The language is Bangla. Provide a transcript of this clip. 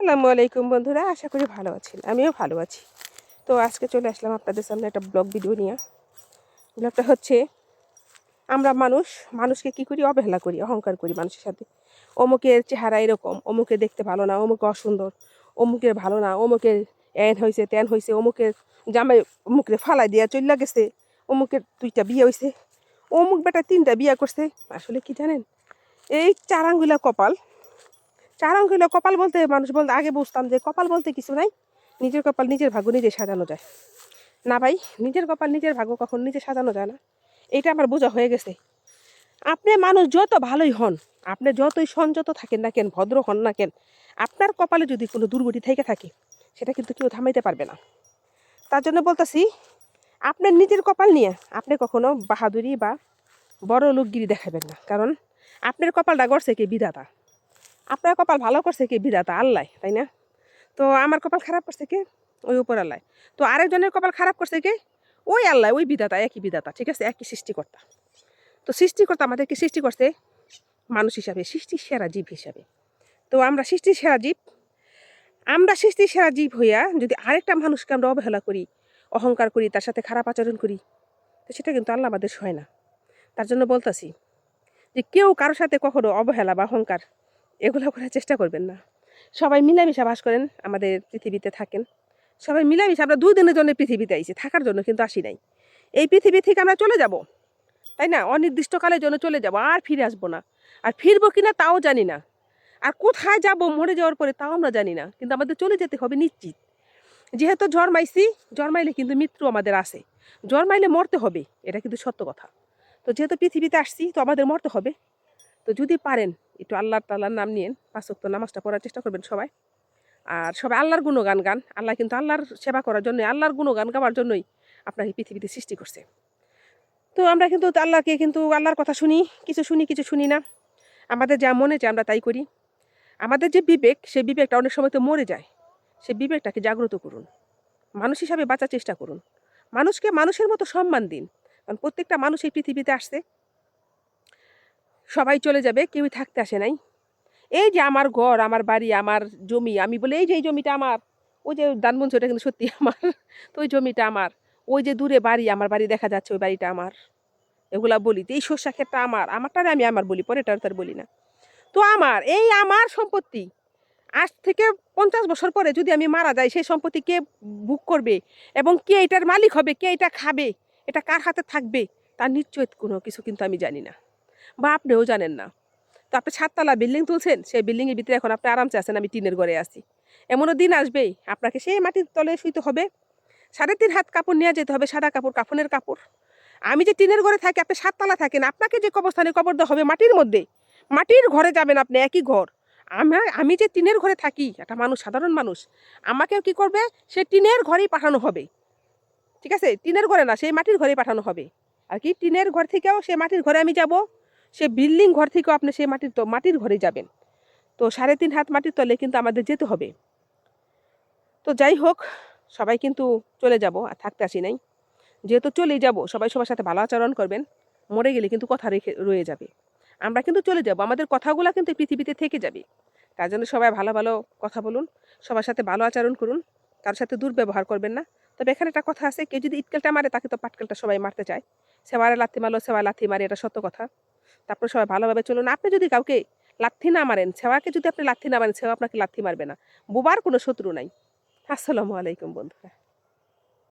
আসসালামু আলাইকুম বন্ধুরা, আশা করি ভালো আছেন। আমিও ভালো আছি। তো আজকে চলে আসলাম আপনাদের সামনে একটা ব্লগ ভিডিও নিয়ে। ব্লগটা হচ্ছে আমরা মানুষকে কী করি, অবহেলা করি, অহংকার করি মানুষের সাথে। অমুকের চেহারা এরকম, অমুকে দেখতে ভালো না, অমুক অসুন্দর, অমুকের ভালো না, অমুকের এন হয়েছে তেন হয়েছে, অমুকের জামাই অমুকের ফালাই দিয়া চইলা গেছে, অমুকের 2টা বিয়ে হয়েছে, অমুক বেটা 3টা বিয়ে করছে। আসলে কি জানেন, এই 4 আঙ্গুলা কপাল। 4 আঙ্গুলা কপাল বলতে মানুষ বলতে আগে বুঝতাম যে কপাল বলতে কিছু নাই, নিজের কপাল নিজের ভাগ্য নিজে সাজানো যায়। না ভাই, নিজের কপাল নিজের ভাগ্য কখন নিজে সাজানো যায় না, এটা আমার বোঝা হয়ে গেছে। আপনি মানুষ যত ভালোই হন, আপনি যতই সংযত থাকেন না কেন, ভদ্র হন না কেন, আপনার কপালে যদি কোনো দুর্গতি থেকে থাকে, সেটা কিন্তু কেউ থামাইতে পারবে না। তার জন্য বলতেছি, আপনার নিজের কপাল নিয়ে আপনি কখনো বাহাদুরি বা বড় লোকগিরি দেখাবেন না। কারণ আপনার কপালটা গড়ছে কে? বিধাতা। আপনার কপাল ভালো করছে কে? বিধাতা, আল্লাহ, তাই না? তো আমার কপাল খারাপ করছে কে? ওই উপর আল্লাহ। তো আরেকজনের কপাল খারাপ করছে কে? ওই আল্লাহ, ওই বিধাতা, একই বিধাতা, ঠিক আছে, একই সৃষ্টিকর্তা। তো সৃষ্টিকর্তা আমাদেরকে সৃষ্টি করছে মানুষ হিসাবে, সৃষ্টির সেরা জীব হিসাবে। তো আমরা সৃষ্টির সেরা জীব, আমরা সৃষ্টির সেরা জীব হইয়া যদি আরেকটা মানুষকে আমরা অবহেলা করি, অহংকার করি, তার সাথে খারাপ আচরণ করি, তো সেটা কিন্তু আল্লাহ আমাদের সয় না। তার জন্য বলতেছি যে কেউ কারোর সাথে কখনো অবহেলা বা অহংকার এগুলো করার চেষ্টা করবেন না। সবাই মিলামিশা বাস করেন, আমাদের পৃথিবীতে থাকেন। সবাই মিলামিশা, আমরা 2 দিনের জন্য পৃথিবীতে আইছি, থাকার জন্য কিন্তু আসি নাই। এই পৃথিবী থেকে আমরা চলে যাব, তাই না? অনির্দিষ্টকালের জন্য চলে যাব, আর ফিরে আসবো না। আর ফিরবো কিনা তাও জানি না। আর কোথায় যাব মরে যাওয়ার পরে তাও আমরা জানি না। কিন্তু আমাদের চলে যেতে হবে নিশ্চিত। যেহেতু জন্মাইছি, জন্মাইলে কিন্তু মৃত্যু আমাদের আছে। জন্মাইলে মরতে হবে, এটা কিন্তু সত্য কথা। তো যেহেতু পৃথিবীতে আসছি, তো আমাদের মরতে হবে। তো যদি পারেন একটু আল্লাহ তাআলার নাম নিয়েন, 5 ওয়াক্ত নামাজটা পড়ার চেষ্টা করবেন সবাই। আর সবাই আল্লাহর গুণগান গান। আল্লাহ কিন্তু আল্লাহর সেবা করার জন্য, আল্লাহর গুণগান গাওয়ার জন্যই আপনাকে পৃথিবীতে সৃষ্টি করছে। তো আমরা কিন্তু আল্লাহকে কিন্তু আল্লাহর কথা শুনি, কিছু শুনি না। আমাদের যা মনে চায় আমরা তাই করি। আমাদের যে বিবেক, সেই বিবেকটা অনেক সময় তো মরে যায়। সেই বিবেকটাকে জাগ্রত করুন। মানুষ হিসাবে বাঁচার চেষ্টা করুন। মানুষকে মানুষের মতো সম্মান দিন। কারণ প্রত্যেকটা মানুষ এই পৃথিবীতে আসছে। সবাই চলে যাবে, কেউই থাকতে আসে নাই। এই যে আমার ঘর, আমার বাড়ি, আমার জমি, আমি বলি এই যে এই জমিটা আমার, ওই যে ধানমন্ডি, ওটা কিন্তু সত্যি আমার। তো ওই জমিটা আমার, ওই যে দূরে বাড়ি, আমার বাড়ি দেখা যাচ্ছে, ওই বাড়িটা আমার। এগুলা বলি, এই সর্ষা ক্ষেতটা আমার, আমারটারে আমি আমার বলি, পরেরটার তার বলি না। তো আমার এই আমার সম্পত্তি, আজ থেকে 50 বছর পরে যদি আমি মারা যাই, সেই সম্পত্তি কে ভোগ করবে এবং কে এটার মালিক হবে, কে এটা খাবে, এটা কার হাতে থাকবে, তার নিশ্চয়ই কোনো কিছু কিন্তু আমি জানি না, বা আপনিও জানেন না। তো আপনি 7 তলা বিল্ডিং তুলছেন, সেই বিল্ডিংয়ের ভিতরে এখন আপনি আরামসে আছেন, আমি টিনের ঘরে আছি। এমনও দিন আসবেই আপনাকে সেই মাটির তলে শুইতে হবে, 3.5 হাত কাপড় নিয়ে যেতে হবে, সাদা কাপড়, কাফনের কাপড়। আমি যে টিনের ঘরে থাকি, আপনি 7 তলা থাকেন, আপনাকে যে কবরস্থানে কবর দেওয়া হবে মাটির মধ্যে, মাটির ঘরে যাবেন আপনি, একই ঘর। আমি যে টিনের ঘরে থাকি, একটা মানুষ, সাধারণ মানুষ, আমাকেও কি করবে, সে টিনের ঘরেই পাঠানো হবে, ঠিক আছে? টিনের ঘরে না, সেই মাটির ঘরেই পাঠানো হবে। আর কি টিনের ঘর থেকেও সে মাটির ঘরে আমি যাব, সে বিল্ডিং ঘর থেকেও আপনি সেই মাটির ঘরে যাবেন। তো 3.5 হাত মাটির তলে কিন্তু আমাদের যেতে হবে। তো যাই হোক, সবাই কিন্তু চলে যাব, আর থাকতে আসি নাই। যেহেতু চলেই যাব, সবাই সবার সাথে ভালো আচরণ করবেন। মরে গেলে কিন্তু কথা রেখে রয়ে যাবে। আমরা কিন্তু চলে যাব, আমাদের কথাগুলা কিন্তু পৃথিবীতে থেকে যাবে। তার জন্য সবাই ভালো ভালো কথা বলুন, সবার সাথে ভালো আচরণ করুন, কারোর সাথে দুর্ব্যবহার করবেন না। তবে এখানে একটা কথা আছে, কেউ যদি ইটকেলটা মারে, তাকে তো পাটকেলটা সবাই মারতে চায়। সেবারে লাথি মারলো, সেবা লাথি মারে, এটা সত্য কথা। তারপর সবাই ভালোভাবে চলুন। আপনি যদি কাউকে লাথি না মারেন, সেবাকে যদি আপনি লাথি না মারেন, সেবা আপনাকে লাথি মারবে না। বোবার কোনো শত্রু নাই। আসসালামু আলাইকুম বন্ধুরা।